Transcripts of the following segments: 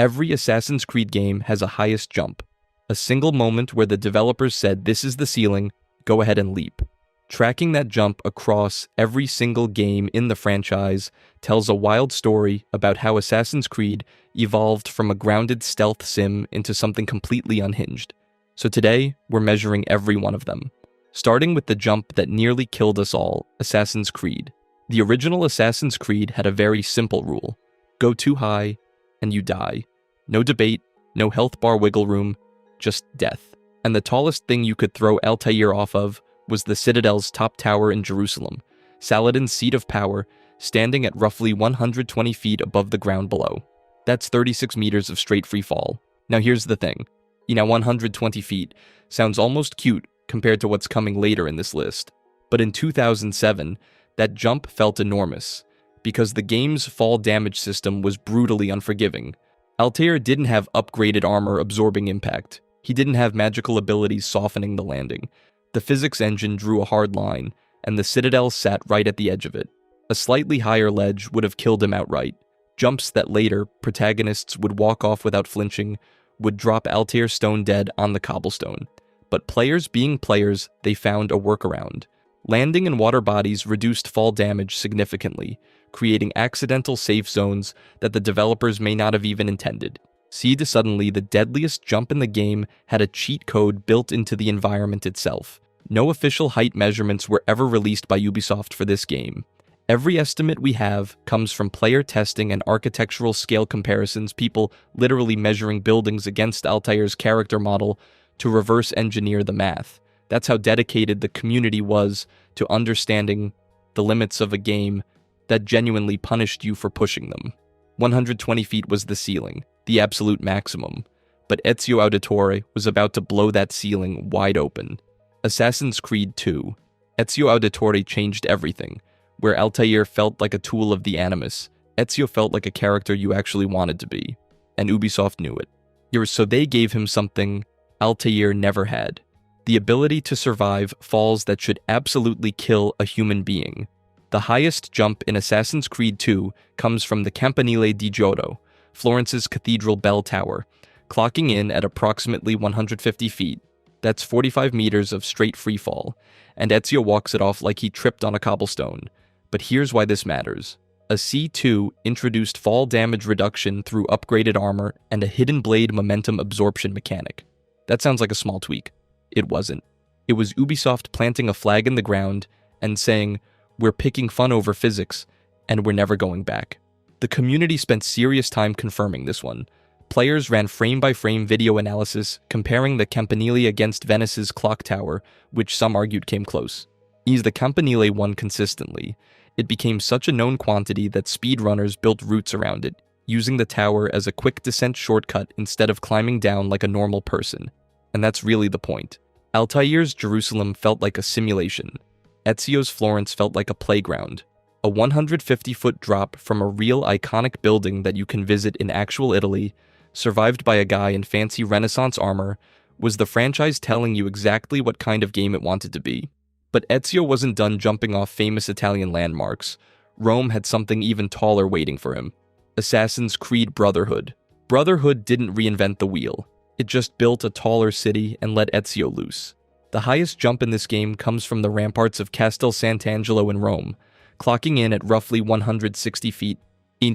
Every Assassin's Creed game has a highest jump, a single moment where the developers said this is the ceiling, go ahead and leap. Tracking that jump across every single game in the franchise tells a wild story about how Assassin's Creed evolved from a grounded stealth sim into something completely unhinged. So today, we're measuring every one of them. Starting with the jump that nearly killed us all, Assassin's Creed. The original Assassin's Creed had a very simple rule. Go too high, and you die. No debate, no health bar wiggle room, just death. And the tallest thing you could throw Altair off of was the Citadel's top tower in Jerusalem, Saladin's seat of power, standing at roughly 120 feet above the ground below. That's 36 meters of straight free fall. Now here's the thing. 120 feet sounds almost cute compared to what's coming later in this list. But in 2007, that jump felt enormous, because the game's fall damage system was brutally unforgiving. Altair didn't have upgraded armor absorbing impact. He didn't have magical abilities softening the landing. The physics engine drew a hard line, and the Citadel sat right at the edge of it. A slightly higher ledge would have killed him outright. Jumps that later, protagonists would walk off without flinching, would drop Altair stone dead on the cobblestone. But players being players, they found a workaround. Landing in water bodies reduced fall damage significantly, creating accidental safe zones that the developers may not have even intended. Suddenly, the deadliest jump in the game had a cheat code built into the environment itself. No official height measurements were ever released by Ubisoft for this game. Every estimate we have comes from player testing and architectural scale comparisons, people literally measuring buildings against Altair's character model to reverse engineer the math. That's how dedicated the community was to understanding the limits of a game that genuinely punished you for pushing them. 120 feet was the ceiling, the absolute maximum, but Ezio Auditore was about to blow that ceiling wide open. Assassin's Creed 2. Ezio Auditore changed everything. Where Altair felt like a tool of the Animus, Ezio felt like a character you actually wanted to be, and Ubisoft knew it. So they gave him something Altair never had. The ability to survive falls that should absolutely kill a human being. The highest jump in Assassin's Creed 2 comes from the Campanile di Giotto, Florence's cathedral bell tower, clocking in at approximately 150 feet. That's 45 meters of straight free fall, and Ezio walks it off like he tripped on a cobblestone. But here's why this matters. A C2 introduced fall damage reduction through upgraded armor and a hidden blade momentum absorption mechanic. That sounds like a small tweak. It wasn't. It was Ubisoft planting a flag in the ground and saying, we're picking fun over physics, and we're never going back. The community spent serious time confirming this one. Players ran frame-by-frame video analysis comparing the Campanile against Venice's clock tower, which some argued came close. The Campanile won consistently. It became such a known quantity that speedrunners built routes around it, using the tower as a quick descent shortcut instead of climbing down like a normal person. And that's really the point. Altair's Jerusalem felt like a simulation. Ezio's Florence felt like a playground. A 150-foot drop from a real iconic building that you can visit in actual Italy, survived by a guy in fancy Renaissance armor, was the franchise telling you exactly what kind of game it wanted to be. But Ezio wasn't done jumping off famous Italian landmarks. Rome had something even taller waiting for him. Assassin's Creed Brotherhood. Brotherhood didn't reinvent the wheel. It just built a taller city and let Ezio loose. The highest jump in this game comes from the ramparts of Castel Sant'Angelo in Rome, clocking in at roughly 160 feet,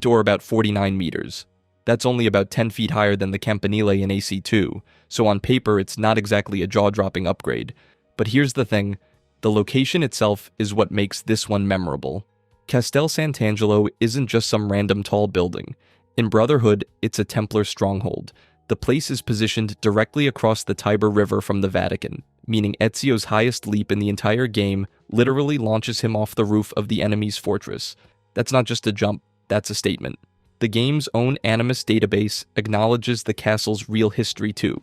or about 49 meters. That's only about 10 feet higher than the Campanile in AC2, so on paper it's not exactly a jaw-dropping upgrade. But here's the thing. The location itself is what makes this one memorable. Castel Sant'Angelo isn't just some random tall building. In Brotherhood, it's a Templar stronghold. The place is positioned directly across the Tiber River from the Vatican, meaning Ezio's highest leap in the entire game literally launches him off the roof of the enemy's fortress. That's not just a jump, that's a statement. The game's own Animus database acknowledges the castle's real history too.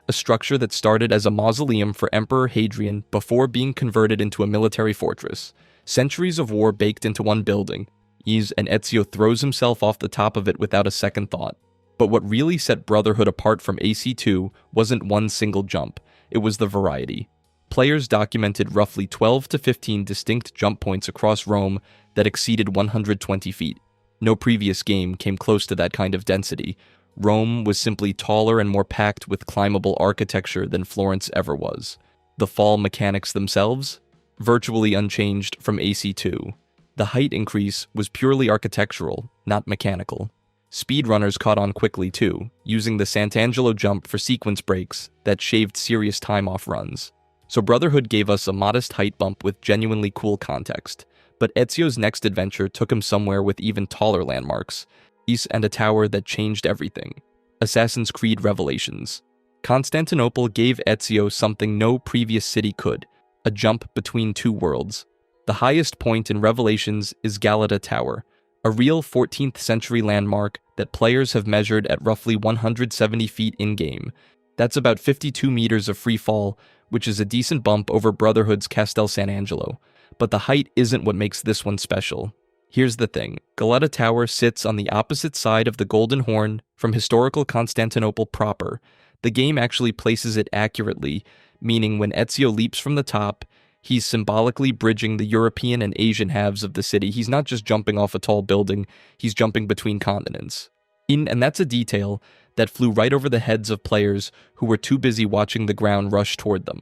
A structure that started as a mausoleum for Emperor Hadrian before being converted into a military fortress. Centuries of war baked into one building. And Ezio throws himself off the top of it without a second thought. But what really set Brotherhood apart from AC2 wasn't one single jump, it was the variety. Players documented roughly 12 to 15 distinct jump points across Rome that exceeded 120 feet. No previous game came close to that kind of density. Rome was simply taller and more packed with climbable architecture than Florence ever was. The fall mechanics themselves? Virtually unchanged from AC2. The height increase was purely architectural, not mechanical. Speedrunners caught on quickly too, using the Sant'Angelo jump for sequence breaks that shaved serious time off runs. So Brotherhood gave us a modest height bump with genuinely cool context, but Ezio's next adventure took him somewhere with even taller landmarks, and a tower that changed everything. Assassin's Creed Revelations. Constantinople gave Ezio something no previous city could, a jump between two worlds. The highest point in Revelations is Galata Tower, a real 14th century landmark that players have measured at roughly 170 feet in-game. That's about 52 meters of free fall, which is a decent bump over Brotherhood's Castel Sant'Angelo. But the height isn't what makes this one special. Here's the thing. Galata Tower sits on the opposite side of the Golden Horn from historical Constantinople proper. The game actually places it accurately, meaning when Ezio leaps from the top, he's symbolically bridging the European and Asian halves of the city. He's not just jumping off a tall building, he's jumping between continents. And that's a detail that flew right over the heads of players who were too busy watching the ground rush toward them.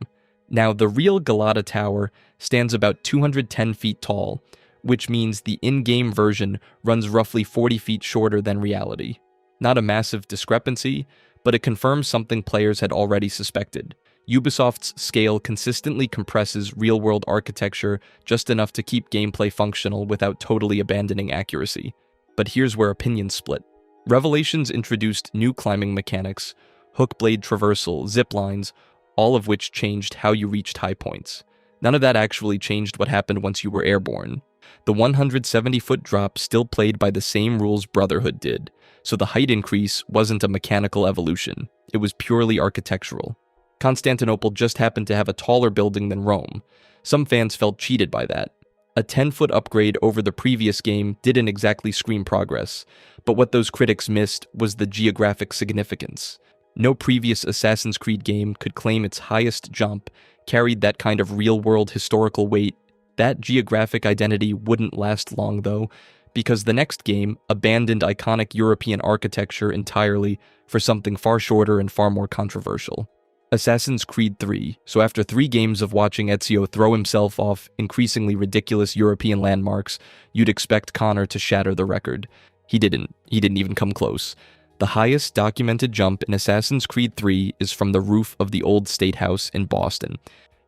Now, the real Galata Tower stands about 210 feet tall, which means the in-game version runs roughly 40 feet shorter than reality. Not a massive discrepancy, but it confirms something players had already suspected. Ubisoft's scale consistently compresses real-world architecture just enough to keep gameplay functional without totally abandoning accuracy. But here's where opinions split. Revelations introduced new climbing mechanics, hook blade traversal, zip lines, all of which changed how you reached high points. None of that actually changed what happened once you were airborne. The 170-foot drop still played by the same rules Brotherhood did, so the height increase wasn't a mechanical evolution. It was purely architectural. Constantinople just happened to have a taller building than Rome. Some fans felt cheated by that. A 10-foot upgrade over the previous game didn't exactly scream progress, but what those critics missed was the geographic significance. No previous Assassin's Creed game could claim its highest jump carried that kind of real-world historical weight. That geographic identity wouldn't last long, though, because the next game abandoned iconic European architecture entirely for something far shorter and far more controversial. Assassin's Creed 3. So after 3 games of watching Ezio throw himself off increasingly ridiculous European landmarks, you'd expect Connor to shatter the record. He didn't. He didn't even come close. The highest documented jump in Assassin's Creed 3 is from the roof of the old State House in Boston,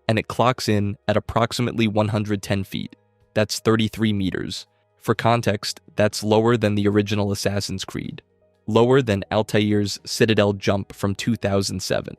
and it clocks in at approximately 110 feet. That's 33 meters. For context, that's lower than the original Assassin's Creed. Lower than Altair's Citadel jump from 2007.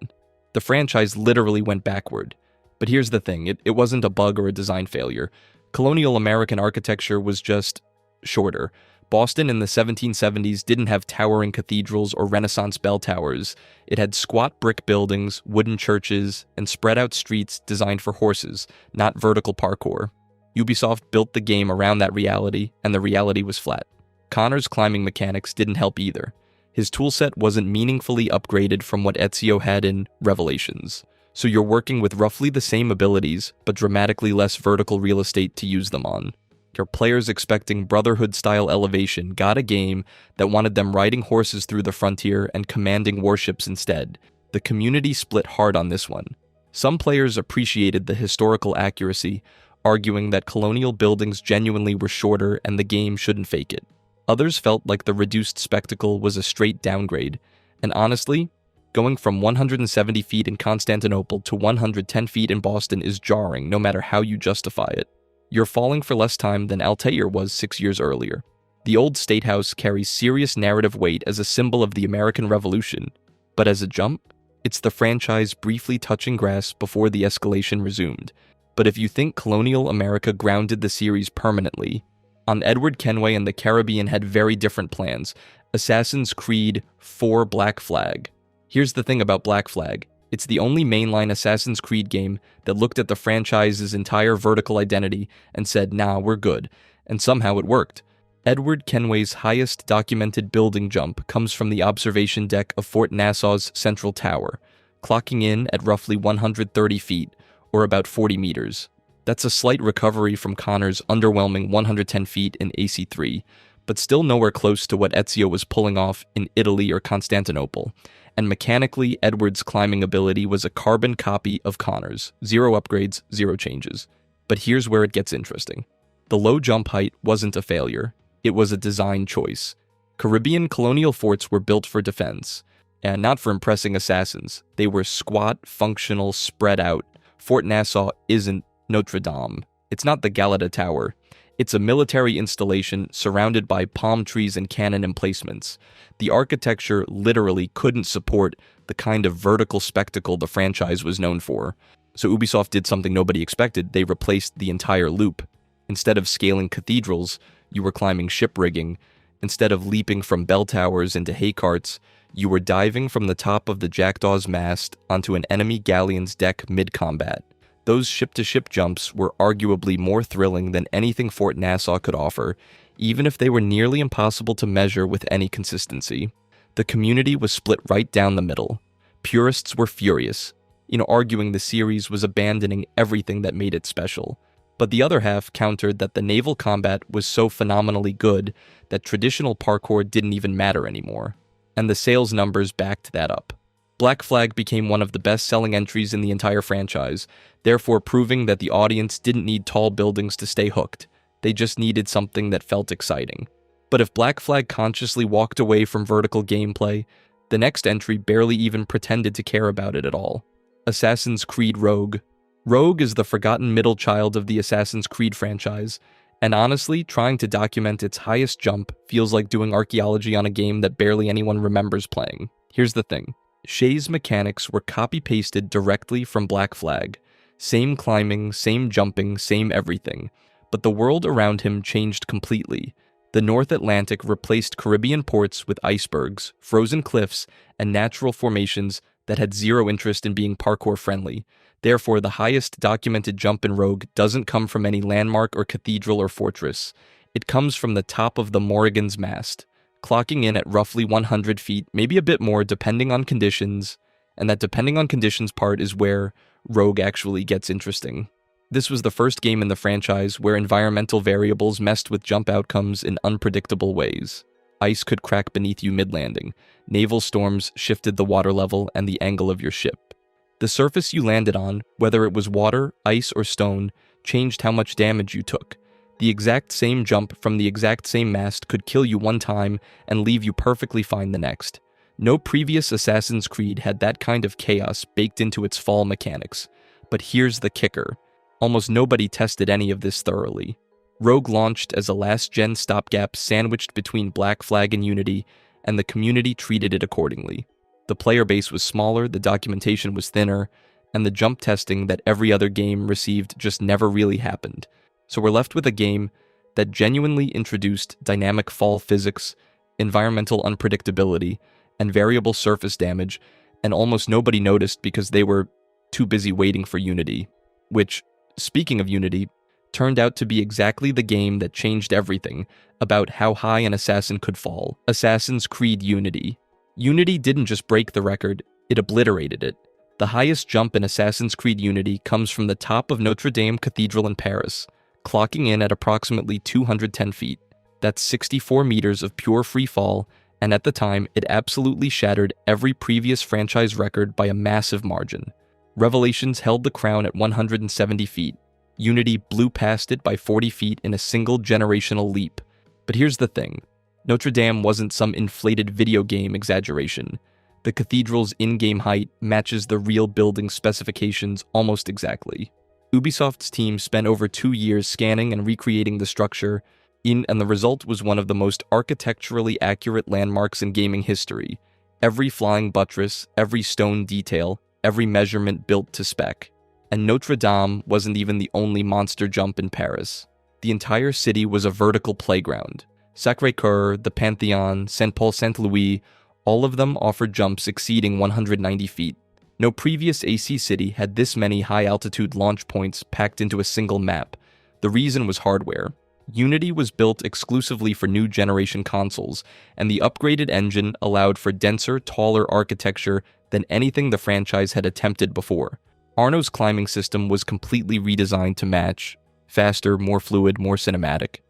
The franchise literally went backward. But here's the thing, it wasn't a bug or a design failure. Colonial American architecture was just shorter. Boston in the 1770s didn't have towering cathedrals or Renaissance bell towers. It had squat brick buildings, wooden churches, and spread out streets designed for horses, not vertical parkour. Ubisoft built the game around that reality, and the reality was flat. Connor's climbing mechanics didn't help either. His toolset wasn't meaningfully upgraded from what Ezio had in Revelations, so you're working with roughly the same abilities, but dramatically less vertical real estate to use them on. Your players expecting Brotherhood-style elevation got a game that wanted them riding horses through the frontier and commanding warships instead. The community split hard on this one. Some players appreciated the historical accuracy, arguing that colonial buildings genuinely were shorter and the game shouldn't fake it. Others felt like the reduced spectacle was a straight downgrade, and honestly, going from 170 feet in Constantinople to 110 feet in Boston is jarring no matter how you justify it. You're falling for less time than Altair was 6 years earlier. The old State House carries serious narrative weight as a symbol of the American Revolution, but as a jump, it's the franchise briefly touching grass before the escalation resumed. But if you think colonial America grounded the series permanently, Edward Kenway and the Caribbean had very different plans. Assassin's Creed 4 Black Flag. Here's the thing about Black Flag. It's the only mainline Assassin's Creed game that looked at the franchise's entire vertical identity and said, nah, we're good. And somehow it worked. Edward Kenway's highest documented building jump comes from the observation deck of Fort Nassau's Central Tower, clocking in at roughly 130 feet, or about 40 meters. That's a slight recovery from Connor's underwhelming 110 feet in AC3, but still nowhere close to what Ezio was pulling off in Italy or Constantinople. And mechanically, Edward's climbing ability was a carbon copy of Connor's. 0 upgrades, 0 changes. But here's where it gets interesting. The low jump height wasn't a failure. It was a design choice. Caribbean colonial forts were built for defense, and not for impressing assassins. They were squat, functional, spread out. Fort Nassau isn't Notre Dame. It's not the Galata Tower. It's a military installation surrounded by palm trees and cannon emplacements. The architecture literally couldn't support the kind of vertical spectacle the franchise was known for. So Ubisoft did something nobody expected. They replaced the entire loop. Instead of scaling cathedrals, you were climbing ship rigging. Instead of leaping from bell towers into hay carts, you were diving from the top of the Jackdaw's mast onto an enemy galleon's deck mid-combat. Those ship-to-ship jumps were arguably more thrilling than anything Fort Nassau could offer, even if they were nearly impossible to measure with any consistency. The community was split right down the middle. Purists were furious, arguing the series was abandoning everything that made it special. But the other half countered that the naval combat was so phenomenally good that traditional parkour didn't even matter anymore. And the sales numbers backed that up. Black Flag became one of the best-selling entries in the entire franchise, therefore proving that the audience didn't need tall buildings to stay hooked. They just needed something that felt exciting. But if Black Flag consciously walked away from vertical gameplay, the next entry barely even pretended to care about it at all. Assassin's Creed Rogue. Rogue is the forgotten middle child of the Assassin's Creed franchise, and honestly, trying to document its highest jump feels like doing archaeology on a game that barely anyone remembers playing. Here's the thing. Shay's mechanics were copy-pasted directly from Black Flag. Same climbing, same jumping, same everything. But the world around him changed completely. The North Atlantic replaced Caribbean ports with icebergs, frozen cliffs, and natural formations that had zero interest in being parkour-friendly. Therefore, the highest documented jump in Rogue doesn't come from any landmark or cathedral or fortress. It comes from the top of the Morrigan's mast, clocking in at roughly 100 feet, maybe a bit more depending on conditions, and that depending on conditions part is where Rogue actually gets interesting. This was the first game in the franchise where environmental variables messed with jump outcomes in unpredictable ways. Ice could crack beneath you mid-landing. Naval storms shifted the water level and the angle of your ship. The surface you landed on, whether it was water, ice, or stone, changed how much damage you took. The exact same jump from the exact same mast could kill you one time and leave you perfectly fine the next. No previous Assassin's Creed had that kind of chaos baked into its fall mechanics. But here's the kicker. Almost nobody tested any of this thoroughly. Rogue launched as a last-gen stopgap sandwiched between Black Flag and Unity, and the community treated it accordingly. The player base was smaller, the documentation was thinner, and the jump testing that every other game received just never really happened. So we're left with a game that genuinely introduced dynamic fall physics, environmental unpredictability, and variable surface damage, and almost nobody noticed because they were too busy waiting for Unity, which, speaking of Unity, turned out to be exactly the game that changed everything about how high an assassin could fall. Assassin's Creed Unity. Unity didn't just break the record, it obliterated it. The highest jump in Assassin's Creed Unity comes from the top of Notre Dame Cathedral in Paris, clocking in at approximately 210 feet. That's 64 meters of pure free fall, and at the time, it absolutely shattered every previous franchise record by a massive margin. Revelations held the crown at 170 feet. Unity blew past it by 40 feet in a single generational leap. But here's the thing. Notre Dame wasn't some inflated video game exaggeration. The cathedral's in-game height matches the real building specifications almost exactly. Ubisoft's team spent over 2 years scanning and recreating the structure, and the result was one of the most architecturally accurate landmarks in gaming history. Every flying buttress, every stone detail, every measurement built to spec. And Notre Dame wasn't even the only monster jump in Paris. The entire city was a vertical playground. Sacré-Cœur, the Panthéon, Saint-Paul-Saint-Louis, all of them offered jumps exceeding 190 feet. No previous AC city had this many high-altitude launch points packed into a single map. The reason was hardware. Unity was built exclusively for new generation consoles, and the upgraded engine allowed for denser, taller architecture than anything the franchise had attempted before. Arno's climbing system was completely redesigned to match. Faster, more fluid, more cinematic.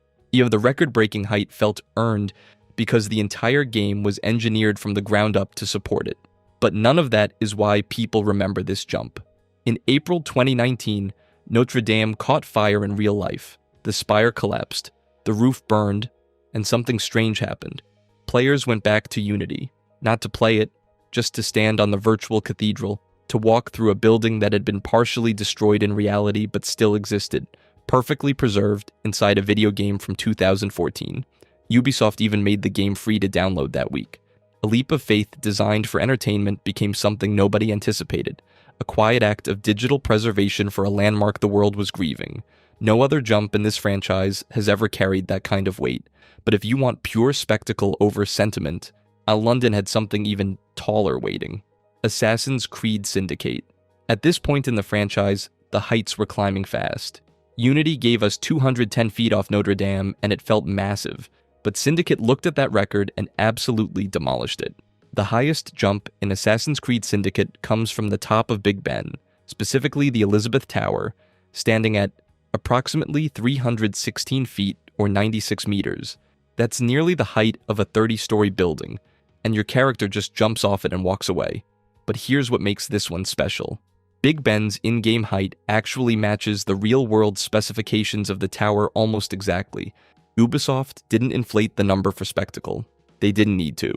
The record-breaking height felt earned because the entire game was engineered from the ground up to support it. But none of that is why people remember this jump. In April 2019, Notre Dame caught fire in real life. The spire collapsed, the roof burned, and something strange happened. Players went back to Unity, not to play it, just to stand on the virtual cathedral, to walk through a building that had been partially destroyed in reality but still existed, perfectly preserved inside a video game from 2014. Ubisoft even made the game free to download that week. A leap of faith designed for entertainment became something nobody anticipated, a quiet act of digital preservation for a landmark the world was grieving. No other jump in this franchise has ever carried that kind of weight, but if you want pure spectacle over sentiment, London had something even taller waiting. Assassin's Creed Syndicate. At this point in the franchise, the heights were climbing fast. Unity gave us 210 feet off Notre Dame, and it felt massive, but Syndicate looked at that record and absolutely demolished it. The highest jump in Assassin's Creed Syndicate comes from the top of Big Ben, specifically the Elizabeth Tower, standing at approximately 316 feet or 96 meters. That's nearly the height of a 30-story building, and your character just jumps off it and walks away. But here's what makes this one special. Big Ben's in-game height actually matches the real-world specifications of the tower almost exactly. Ubisoft didn't inflate the number for spectacle. They didn't need to.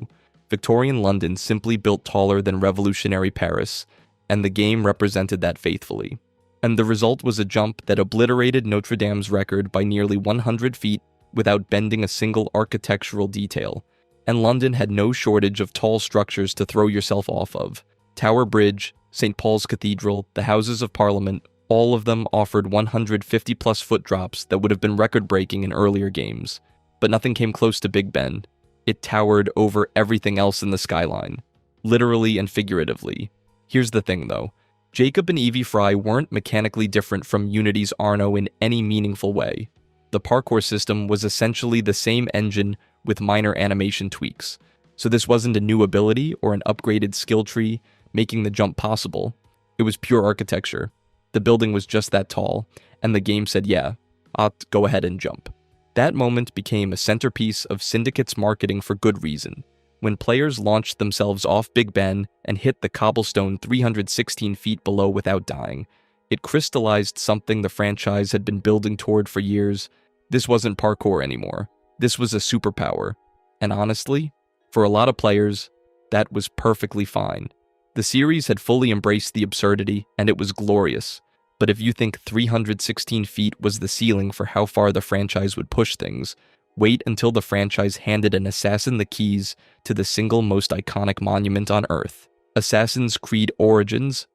Victorian London simply built taller than revolutionary Paris, and the game represented that faithfully. And the result was a jump that obliterated Notre Dame's record by nearly 100 feet without bending a single architectural detail. And London had no shortage of tall structures to throw yourself off of. Tower Bridge, St. Paul's Cathedral, the Houses of Parliament, all of them offered 150-plus foot drops that would have been record-breaking in earlier games. But nothing came close to Big Ben. It towered over everything else in the skyline, literally and figuratively. Here's the thing, though. Jacob and Evie Fry weren't mechanically different from Unity's Arno in any meaningful way. The parkour system was essentially the same engine with minor animation tweaks, so this wasn't a new ability or an upgraded skill tree making the jump possible. It was pure architecture. The building was just that tall, and the game said, yeah, I'll go ahead and jump. That moment became a centerpiece of Syndicate's marketing for good reason. When players launched themselves off Big Ben and hit the cobblestone 316 feet below without dying, it crystallized something the franchise had been building toward for years. This wasn't parkour anymore. This was a superpower. And honestly, for a lot of players, that was perfectly fine. The series had fully embraced the absurdity, and it was glorious. But if you think 316 feet was the ceiling for how far the franchise would push things, wait until the franchise handed an assassin the keys to the single most iconic monument on Earth. Assassin's Creed Origins.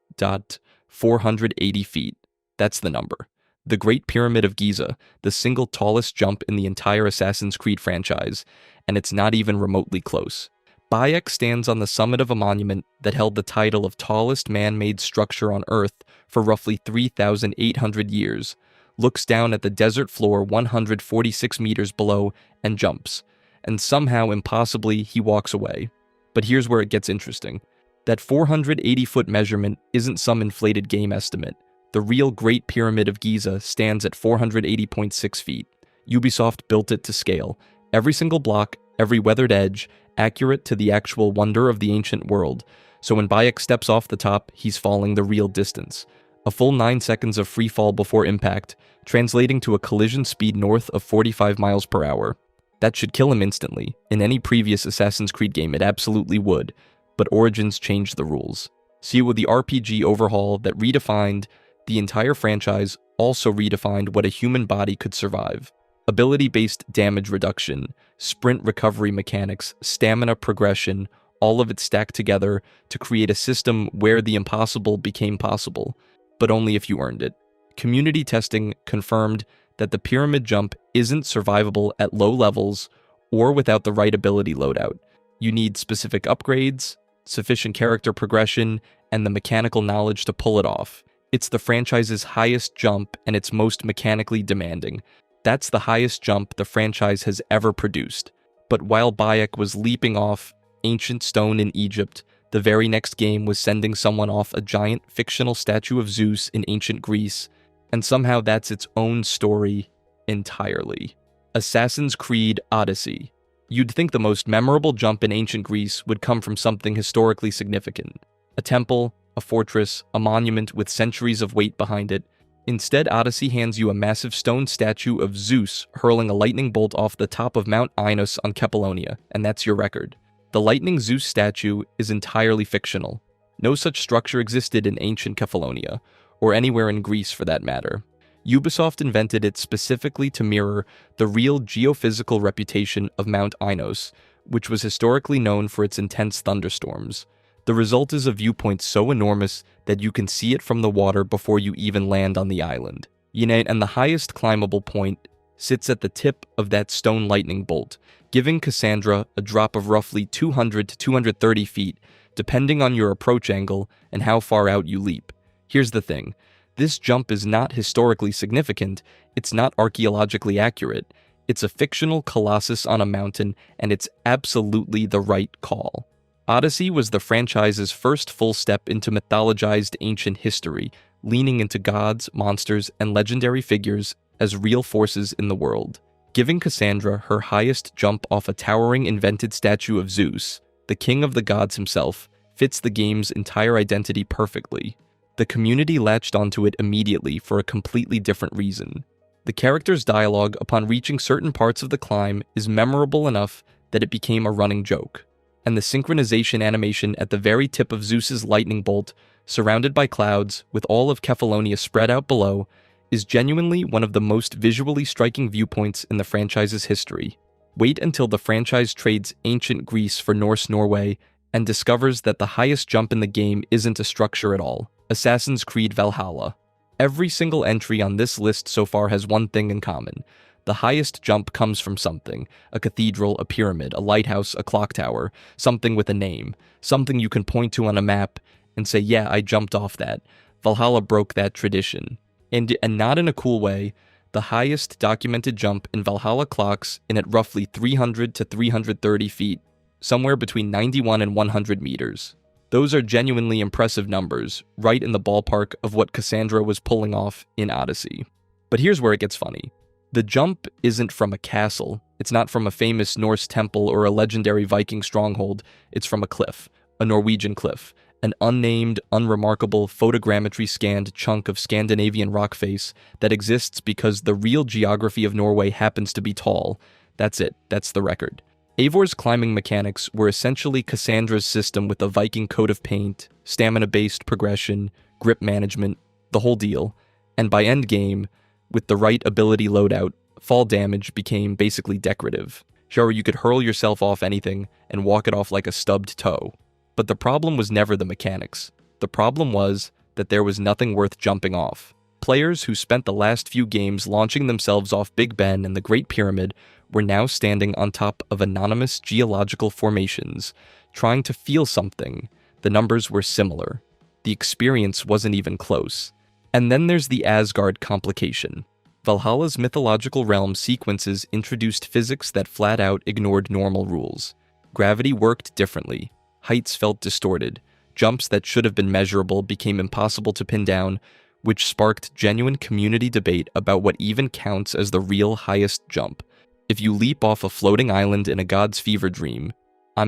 480 feet. That's the number. The Great Pyramid of Giza, the single tallest jump in the entire Assassin's Creed franchise, and it's not even remotely close. Bayek stands on the summit of a monument that held the title of tallest man-made structure on Earth for roughly 3,800 years, looks down at the desert floor 146 meters below and jumps, and somehow impossibly he walks away. But here's where it gets interesting. That 480-foot measurement isn't some inflated game estimate. The real Great Pyramid of Giza stands at 480.6 feet. Ubisoft built it to scale. Every single block, every weathered edge, accurate to the actual wonder of the ancient world. So when Bayek steps off the top, he's falling the real distance. A full 9 seconds of free fall before impact, translating to a collision speed north of 45 miles per hour. That should kill him instantly. In any previous Assassin's Creed game, it absolutely would. But Origins changed the rules. See, with the RPG overhaul that redefined the entire franchise, also redefined what a human body could survive. Ability-based damage reduction, sprint recovery mechanics, stamina progression, all of it stacked together to create a system where the impossible became possible, but only if you earned it. Community testing confirmed that the pyramid jump isn't survivable at low levels or without the right ability loadout. You need specific upgrades, sufficient character progression, and the mechanical knowledge to pull it off. It's the franchise's highest jump and its most mechanically demanding. That's the highest jump the franchise has ever produced. But while Bayek was leaping off ancient stone in Egypt, the very next game was sending someone off a giant fictional statue of Zeus in ancient Greece, and somehow that's its own story entirely. Assassin's Creed Odyssey. You'd think the most memorable jump in ancient Greece would come from something historically significant. A temple, a fortress, a monument with centuries of weight behind it. Instead, Odyssey hands you a massive stone statue of Zeus hurling a lightning bolt off the top of Mount Ainos on Kephallonia, and that's your record. The lightning Zeus statue is entirely fictional. No such structure existed in ancient Kephallonia, or anywhere in Greece for that matter. Ubisoft invented it specifically to mirror the real geophysical reputation of Mount Ainos, which was historically known for its intense thunderstorms. The result is a viewpoint so enormous that you can see it from the water before you even land on the island. And the highest climbable point sits at the tip of that stone lightning bolt, giving Cassandra a drop of roughly 200 to 230 feet, depending on your approach angle and how far out you leap. Here's the thing. This jump is not historically significant, it's not archaeologically accurate, it's a fictional colossus on a mountain, and it's absolutely the right call. Odyssey was the franchise's first full step into mythologized ancient history, leaning into gods, monsters, and legendary figures as real forces in the world. Giving Cassandra her highest jump off a towering invented statue of Zeus, the king of the gods himself, fits the game's entire identity perfectly. The community latched onto it immediately for a completely different reason. The character's dialogue upon reaching certain parts of the climb is memorable enough that it became a running joke. And the synchronization animation at the very tip of Zeus's lightning bolt, surrounded by clouds, with all of Kephallonia spread out below, is genuinely one of the most visually striking viewpoints in the franchise's history. Wait until the franchise trades ancient Greece for Norse Norway and discovers that the highest jump in the game isn't a structure at all. Assassin's Creed Valhalla. Every single entry on this list so far has one thing in common. The highest jump comes from something: a cathedral, a pyramid, a lighthouse, a clock tower, something with a name, something you can point to on a map and say, yeah, I jumped off that. Valhalla broke that tradition. And not in a cool way, the highest documented jump in Valhalla clocks in at roughly 300 to 330 feet, somewhere between 91 and 100 meters. Those are genuinely impressive numbers, right in the ballpark of what Cassandra was pulling off in Odyssey. But here's where it gets funny. The jump isn't from a castle, it's not from a famous Norse temple or a legendary Viking stronghold, it's from a cliff, a Norwegian cliff, an unnamed, unremarkable, photogrammetry-scanned chunk of Scandinavian rock face that exists because the real geography of Norway happens to be tall. That's it, that's the record. Eivor's climbing mechanics were essentially Cassandra's system with a Viking coat of paint, stamina-based progression, grip management, the whole deal. And by endgame, with the right ability loadout, fall damage became basically decorative. Sure, you could hurl yourself off anything and walk it off like a stubbed toe. But the problem was never the mechanics. The problem was that there was nothing worth jumping off. Players who spent the last few games launching themselves off Big Ben and the Great Pyramid were now standing on top of anonymous geological formations, trying to feel something. The numbers were similar. The experience wasn't even close. And then there's the Asgard complication. Valhalla's mythological realm sequences introduced physics that flat out ignored normal rules. Gravity worked differently. Heights felt distorted. Jumps that should have been measurable became impossible to pin down, which sparked genuine community debate about what even counts as the real highest jump. If you leap off a floating island in a god's fever dream,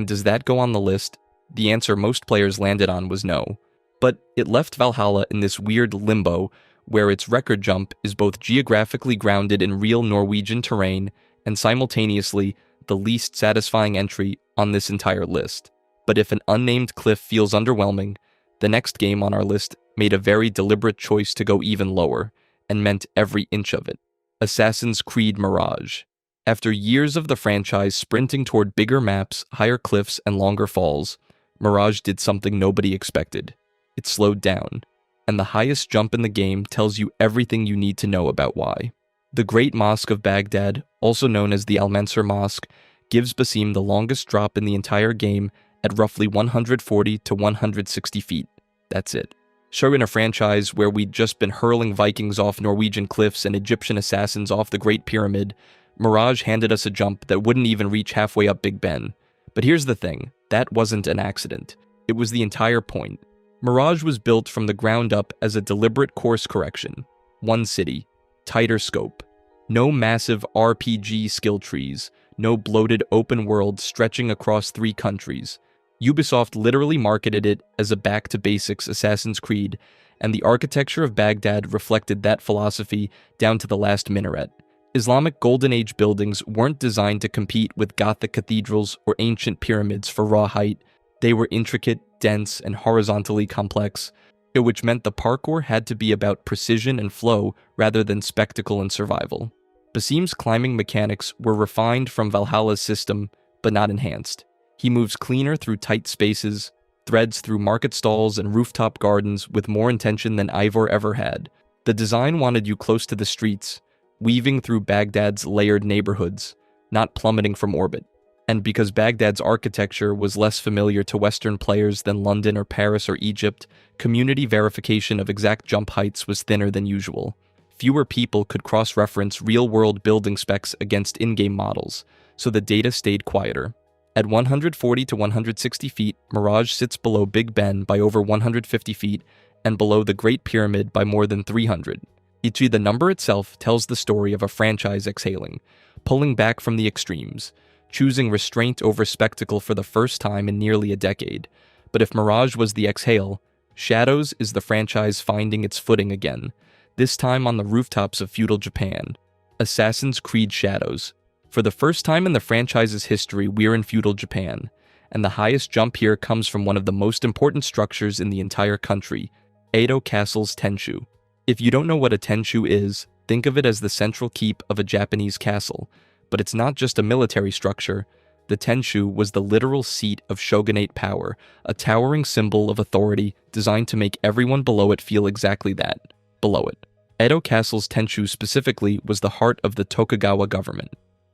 does that go on the list? The answer most players landed on was no. But it left Valhalla in this weird limbo where its record jump is both geographically grounded in real Norwegian terrain and simultaneously the least satisfying entry on this entire list. But if an unnamed cliff feels underwhelming, the next game on our list made a very deliberate choice to go even lower, and meant every inch of it. Assassin's Creed Mirage. After years of the franchise sprinting toward bigger maps, higher cliffs, and longer falls, Mirage did something nobody expected. It slowed down, and the highest jump in the game tells you everything you need to know about why. The Great Mosque of Baghdad, also known as the Al-Mansur Mosque, gives Basim the longest drop in the entire game at roughly 140 to 160 feet. That's it. Sure, in a franchise where we'd just been hurling Vikings off Norwegian cliffs and Egyptian assassins off the Great Pyramid, Mirage handed us a jump that wouldn't even reach halfway up Big Ben. But here's the thing, that wasn't an accident. It was the entire point. Mirage was built from the ground up as a deliberate course correction. One city, tighter scope. No massive RPG skill trees, no bloated open world stretching across 3 countries. Ubisoft literally marketed it as a back-to-basics Assassin's Creed, and the architecture of Baghdad reflected that philosophy down to the last minaret. Islamic Golden Age buildings weren't designed to compete with Gothic cathedrals or ancient pyramids for raw height. They were intricate, dense, and horizontally complex, which meant the parkour had to be about precision and flow rather than spectacle and survival. Basim's climbing mechanics were refined from Valhalla's system, but not enhanced. He moves cleaner through tight spaces, threads through market stalls and rooftop gardens with more intention than Ivor ever had. The design wanted you close to the streets, weaving through Baghdad's layered neighborhoods, not plummeting from orbit. And because Baghdad's architecture was less familiar to Western players than London or Paris or Egypt, community verification of exact jump heights was thinner than usual. Fewer people could cross-reference real-world building specs against in-game models, so the data stayed quieter. At 140 to 160 feet, Mirage sits below Big Ben by over 150 feet and below the Great Pyramid by more than 300. The number itself tells the story of a franchise exhaling, pulling back from the extremes, choosing restraint over spectacle for the first time in nearly a decade. But if Mirage was the exhale, Shadows is the franchise finding its footing again, this time on the rooftops of feudal Japan. Assassin's Creed Shadows. For the first time in the franchise's history, we're in feudal Japan, and the highest jump here comes from one of the most important structures in the entire country, Edo Castle's Tenshu. If you don't know what a Tenshu is, think of it as the central keep of a Japanese castle, but it's not just a military structure. The Tenshu was the literal seat of shogunate power, a towering symbol of authority designed to make everyone below it feel exactly that, below it. Edo Castle's Tenshu specifically was the heart of the Tokugawa government,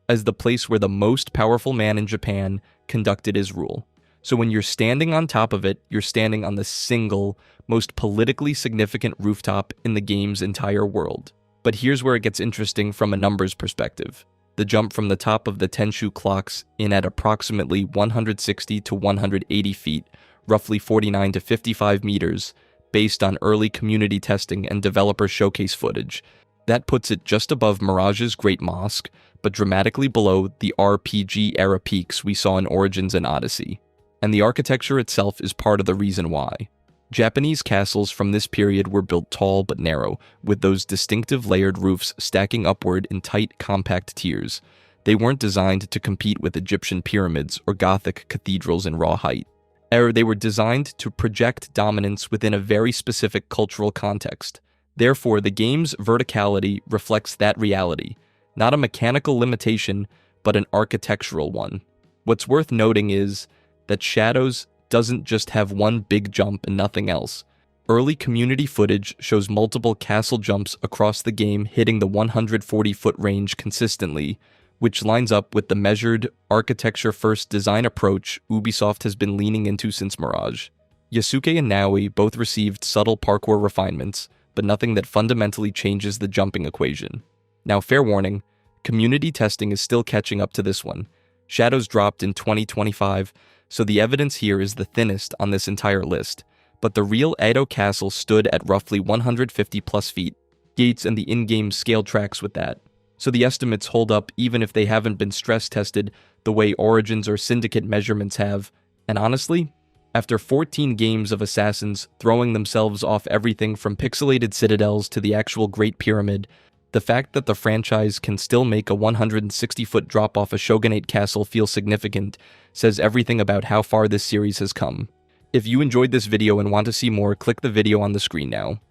as the place where the most powerful man in Japan conducted his rule. So when you're standing on top of it, you're standing on the single, most politically significant rooftop in the game's entire world. But here's where it gets interesting from a numbers perspective. The jump from the top of the Tenshu clocks in at approximately 160 to 180 feet, roughly 49 to 55 meters, based on early community testing and developer showcase footage. That puts it just above Mirage's Great Mosque, but dramatically below the RPG-era peaks we saw in Origins and Odyssey. And the architecture itself is part of the reason why. Japanese castles from this period were built tall but narrow, with those distinctive layered roofs stacking upward in tight, compact tiers. They weren't designed to compete with Egyptian pyramids or Gothic cathedrals in raw height. They were designed to project dominance within a very specific cultural context. Therefore, the game's verticality reflects that reality, not a mechanical limitation, but an architectural one. What's worth noting is that Shadows doesn't just have one big jump and nothing else. Early community footage shows multiple castle jumps across the game hitting the 140-foot range consistently, which lines up with the measured, architecture-first design approach Ubisoft has been leaning into since Mirage. Yasuke and Naui both received subtle parkour refinements, but nothing that fundamentally changes the jumping equation. Now, fair warning, community testing is still catching up to this one. Shadows dropped in 2025, so the evidence here is the thinnest on this entire list, but the real Edo Castle stood at roughly 150 plus feet, gates and the in-game scale tracks with that. So the estimates hold up even if they haven't been stress tested the way Origins or Syndicate measurements have, and honestly, after 14 games of Assassins throwing themselves off everything from pixelated citadels to the actual Great Pyramid, the fact that the franchise can still make a 160-foot drop off a Shogunate castle feel significant says everything about how far this series has come. If you enjoyed this video and want to see more, click the video on the screen now.